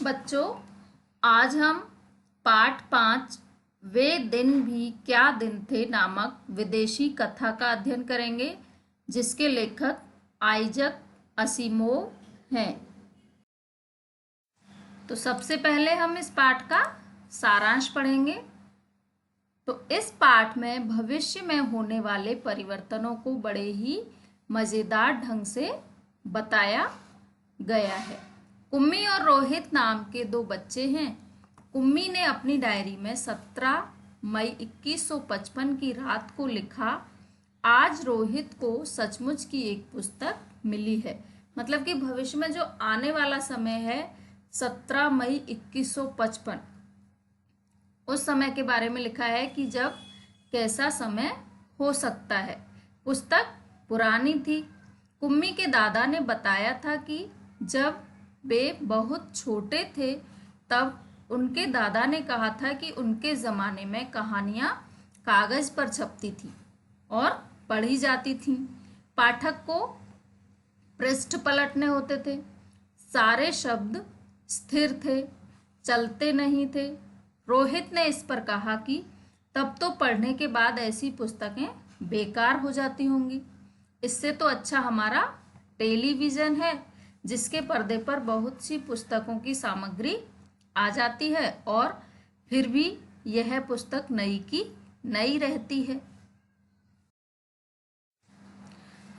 बच्चों, आज हम पाठ 5 वे दिन भी क्या दिन थे नामक विदेशी कथा का अध्ययन करेंगे, जिसके लेखक आइजक असीमोव हैं। तो सबसे पहले हम इस पाठ का सारांश पढ़ेंगे। तो इस पाठ में भविष्य में होने वाले परिवर्तनों को बड़े ही मजेदार ढंग से बताया गया है। कुम्मी और रोहित नाम के दो बच्चे हैं। कुम्मी ने अपनी डायरी में 17 मई 2155 की रात को लिखा, आज रोहित को सचमुच की एक पुस्तक मिली है। मतलब कि भविष्य में जो आने वाला समय है 17 मई 2155, उस समय के बारे में लिखा है कि जब कैसा समय हो सकता है। पुस्तक पुरानी थी। कुम्मी के दादा ने बताया था कि जब वे बहुत छोटे थे तब उनके दादा ने कहा था कि उनके ज़माने में कहानियाँ कागज़ पर छपती थी और पढ़ी जाती थीं। पाठक को पृष्ठ पलटने होते थे। सारे शब्द स्थिर थे, चलते नहीं थे। रोहित ने इस पर कहा कि तब तो पढ़ने के बाद ऐसी पुस्तकें बेकार हो जाती होंगी। इससे तो अच्छा हमारा टेलीविज़न है, जिसके पर्दे पर बहुत सी पुस्तकों की सामग्री आ जाती है और फिर भी यह पुस्तक नई की नई रहती है।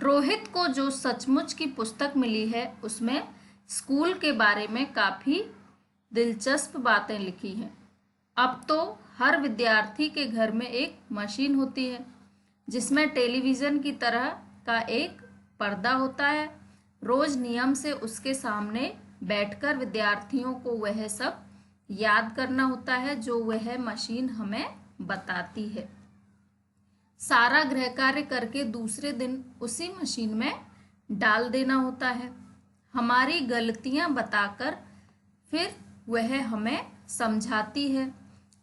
रोहित को जो सचमुच की पुस्तक मिली है उसमें स्कूल के बारे में काफ़ी दिलचस्प बातें लिखी हैं। अब तो हर विद्यार्थी के घर में एक मशीन होती है जिसमें टेलीविज़न की तरह का एक पर्दा होता है। रोज नियम से उसके सामने बैठकर विद्यार्थियों को वह सब याद करना होता है जो वह मशीन हमें बताती है। सारा गृह कार्य करके दूसरे दिन उसी मशीन में डाल देना होता है। हमारी गलतियां बताकर फिर वह हमें समझाती है।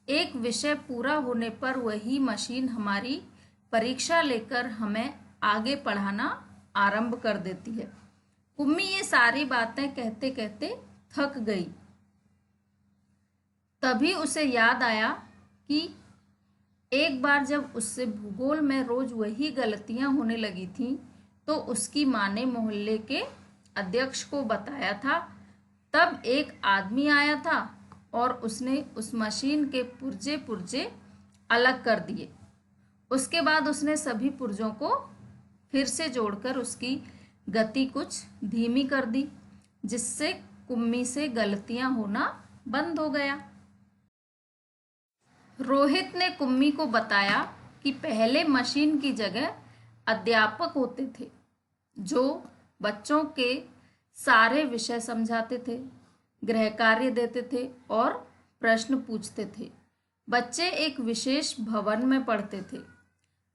एक विषय पूरा होने पर वही मशीन हमारी परीक्षा लेकर हमें आगे पढ़ाना आरंभ कर देती है। कुम्मी ये सारी बातें कहते कहते थक गई। तभी उसे याद आया कि एक बार जब उससे भूगोल में रोज वही गलतियां होने लगी थीं तो उसकी माँ ने मोहल्ले के अध्यक्ष को बताया था। तब एक आदमी आया था और उसने उस मशीन के पुर्जे पुर्जे अलग कर दिए। उसके बाद उसने सभी पुर्जों को फिर से जोड़कर उसकी गति कुछ धीमी कर दी, जिससे कुम्मी से गलतियां होना बंद हो गया। रोहित ने कुम्मी को बताया कि पहले मशीन की जगह अध्यापक होते थे जो बच्चों के सारे विषय समझाते थे, गृह कार्य देते थे और प्रश्न पूछते थे। बच्चे एक विशेष भवन में पढ़ते थे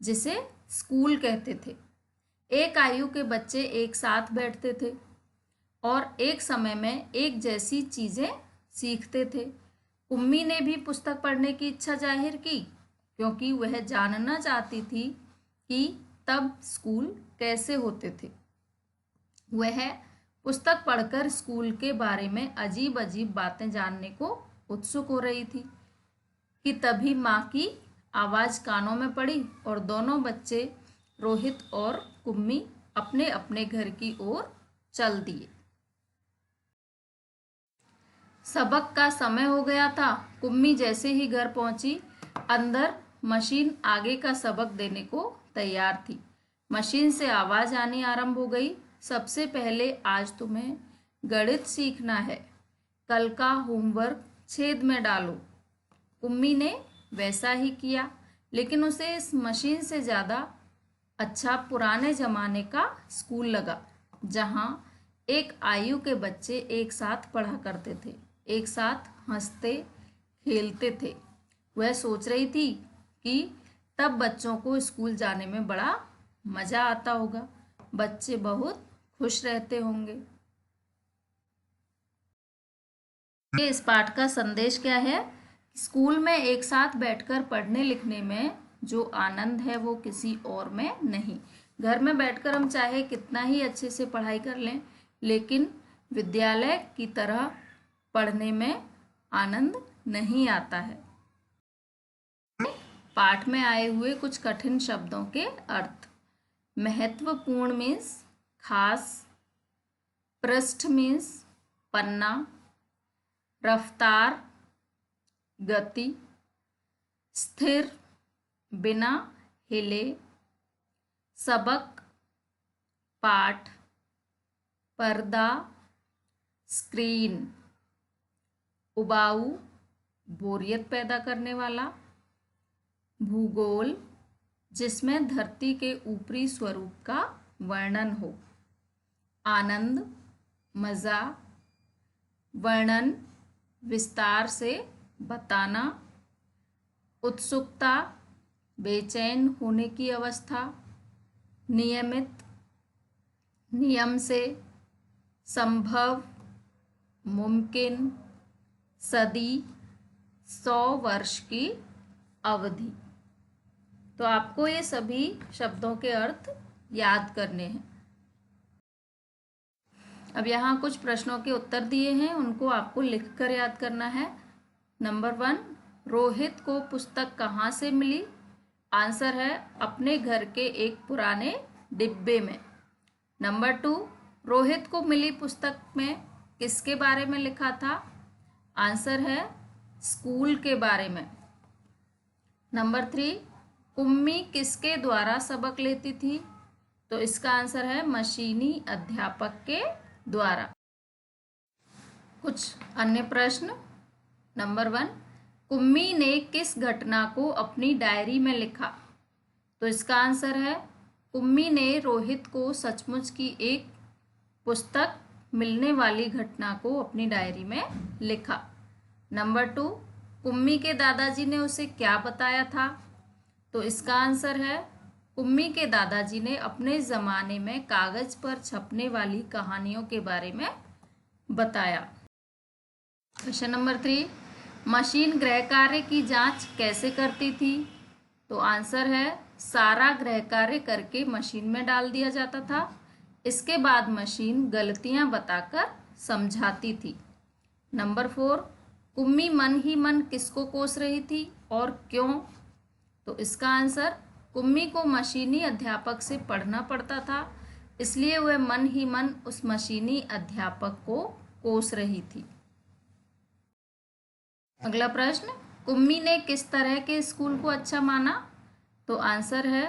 जिसे स्कूल कहते थे। एक आयु के बच्चे एक साथ बैठते थे और एक समय में एक जैसी चीज़ें सीखते थे। कुम्मी ने भी पुस्तक पढ़ने की इच्छा जाहिर की क्योंकि वह जानना चाहती थी कि तब स्कूल कैसे होते थे। वह पुस्तक पढ़कर स्कूल के बारे में अजीब अजीब बातें जानने को उत्सुक हो रही थी कि तभी माँ की आवाज़ कानों में पड़ी और दोनों बच्चे रोहित और कुम्मी अपने अपने घर की ओर चल दिए। सबक का समय हो गया था। कुम्मी जैसे ही घर पहुंची, अंदर मशीन आगे का सबक देने को तैयार थी। मशीन से आवाज़ आनी आरंभ हो गई, सबसे पहले आज तुम्हें गणित सीखना है। कल का होमवर्क छेद में डालो। कुम्मी ने वैसा ही किया, लेकिन उसे इस मशीन से ज़्यादा अच्छा पुराने ज़माने का स्कूल लगा, जहाँ एक आयु के बच्चे एक साथ पढ़ा करते थे, एक साथ हंसते खेलते थे। वह सोच रही थी कि तब बच्चों को स्कूल जाने में बड़ा मज़ा आता होगा, बच्चे बहुत खुश रहते होंगे। इस पाठ का संदेश क्या है? स्कूल में एक साथ बैठकर पढ़ने लिखने में जो आनंद है वो किसी और में नहीं। घर में बैठकर हम चाहे कितना ही अच्छे से पढ़ाई कर लें, लेकिन विद्यालय की तरह पढ़ने में आनंद नहीं आता है। पाठ में आए हुए कुछ कठिन शब्दों के अर्थ। महत्वपूर्ण मीन्स खास, पृष्ठ मीन्स पन्ना, रफ्तार गति, स्थिर बिना हिले, सबक पाठ, पर्दा स्क्रीन, उबाऊ बोरियत पैदा करने वाला, भूगोल जिसमें धरती के ऊपरी स्वरूप का वर्णन हो, आनंद मज़ा, वर्णन विस्तार से बताना, उत्सुकता बेचैन होने की अवस्था, नियमित नियम से, संभव मुमकिन, सदी 100 वर्ष की अवधि। तो आपको ये सभी शब्दों के अर्थ याद करने हैं। अब यहाँ कुछ प्रश्नों के उत्तर दिए हैं, उनको आपको लिखकर याद करना है। नंबर 1, रोहित को पुस्तक कहाँ से मिली? आंसर है अपने घर के एक पुराने डिब्बे में। नंबर 2, रोहित को मिली पुस्तक में किसके बारे में लिखा था? आंसर है स्कूल के बारे में। नंबर 3, कुम्मी किसके द्वारा सबक लेती थी? तो इसका आंसर है मशीनी अध्यापक के द्वारा। कुछ अन्य प्रश्न। नंबर 1, कुम्मी ने किस घटना को अपनी डायरी में लिखा? तो इसका आंसर है कुम्मी ने रोहित को सचमुच की एक पुस्तक मिलने वाली घटना को अपनी डायरी में लिखा। नंबर 2, कुम्मी के दादाजी ने उसे क्या बताया था? तो इसका आंसर है कुम्मी के दादाजी ने अपने ज़माने में कागज़ पर छपने वाली कहानियों के बारे में बताया। क्वेश्चन नंबर 3, मशीन गृह कार्य की जांच कैसे करती थी? तो आंसर है सारा गृह कार्य करके मशीन में डाल दिया जाता था। इसके बाद मशीन गलतियां बताकर समझाती थी। नंबर 4, कुम्मी मन ही मन किसको कोस रही थी और क्यों? तो इसका आंसर कुम्मी को मशीनी अध्यापक से पढ़ना पड़ता था, इसलिए वह मन ही मन उस मशीनी अध्यापक को कोस रही थी। अगला प्रश्न, कुम्मी ने किस तरह के स्कूल को अच्छा माना? तो आंसर है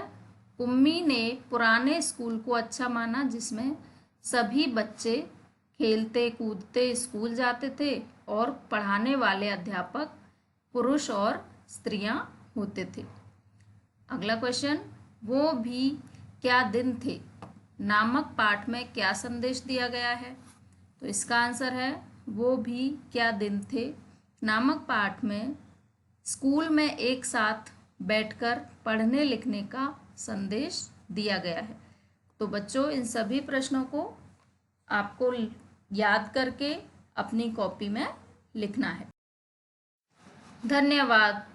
कुम्मी ने पुराने स्कूल को अच्छा माना जिसमें सभी बच्चे खेलते कूदते स्कूल जाते थे और पढ़ाने वाले अध्यापक पुरुष और स्त्रियां होते थे। अगला क्वेश्चन, वो भी क्या दिन थे नामक पाठ में क्या संदेश दिया गया है? तो इसका आंसर है वो भी क्या दिन थे नामक पाठ में स्कूल में एक साथ बैठकर पढ़ने लिखने का संदेश दिया गया है। तो बच्चों, इन सभी प्रश्नों को आपको याद करके अपनी कॉपी में लिखना है। धन्यवाद।